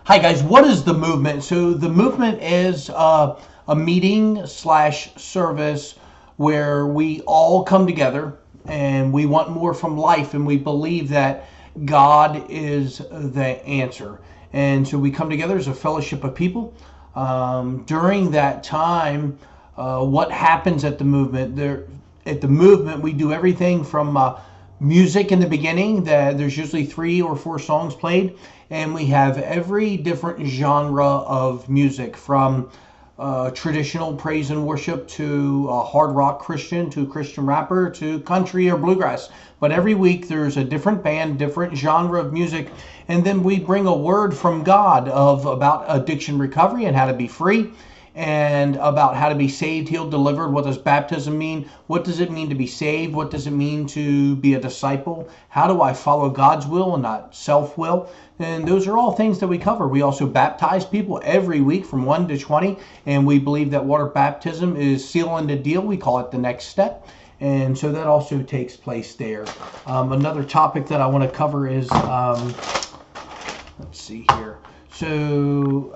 Hi guys, what is the movement? So the movement is a meeting slash service where we all come together and we want more from life, and we believe that God is the answer. And so we come together as a fellowship of people. During that time, what happens at the movement? At the movement, we do everything from music in the beginning. There's usually 3 or 4 songs played, and we have every different genre of music, from traditional praise and worship to hard rock Christian to Christian rapper to country or bluegrass. But every week there's a different band, different genre of music, and then we bring a word from God about addiction recovery and how to be free, and about how to be saved, healed, delivered. What does baptism mean? What does it mean to be saved? What does it mean to be a disciple? How do I follow God's will and not self-will? And those are all things that we cover. We also baptize people every week from 1 to 20, and we believe that water baptism is sealing the deal. We call it the next step. And so that also takes place there. Another topic that I want to cover is, let's see here. So,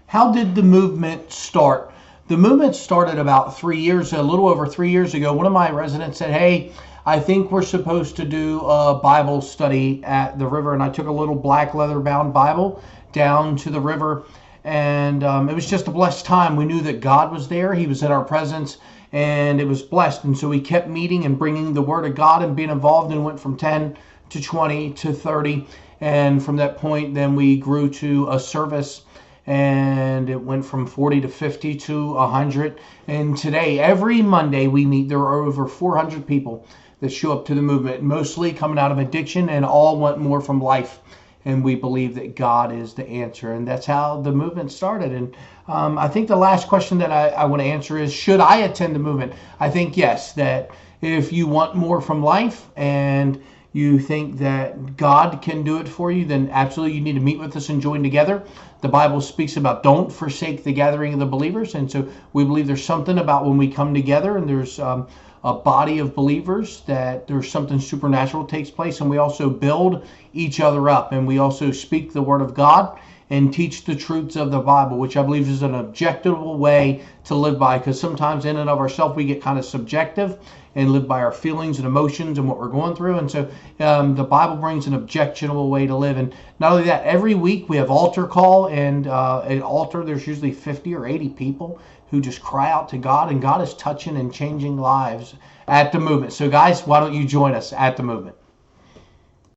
how did the movement start? The movement started about a little over 3 years ago. One of my residents said, hey, I think we're supposed to do a Bible study at the river. And I took a little black leather bound Bible down to the river. And it was just a blessed time. We knew that God was there. He was in our presence, and it was blessed. And so we kept meeting and bringing the word of God and being involved, and went from 10 to 20 to 30. And from that point, then we grew to a service, and it went from 40 to 50 to 100. And today, every Monday we meet. There are over 400 people that show up to the movement, mostly coming out of addiction, and all want more from life. And we believe that God is the answer. And that's how the movement started. And I think the last question that I want to answer is, should I attend the movement? I think yes, that if you want more from life and you think that God can do it for you, then absolutely you need to meet with us and join together. The Bible speaks about don't forsake the gathering of the believers. And so we believe there's something about when we come together and there's a body of believers, that there's something supernatural takes place. And we also build each other up, and we also speak the word of God and teach the truths of the Bible, which I believe is an objective way to live by, because sometimes in and of ourselves we get kind of subjective and live by our feelings and emotions and what we're going through. And so the Bible brings an objectionable way to live. And not only that, every week we have altar call, and at altar there's usually 50 or 80 people who just cry out to God, and God is touching and changing lives at the movement. So guys, why don't you join us at the movement?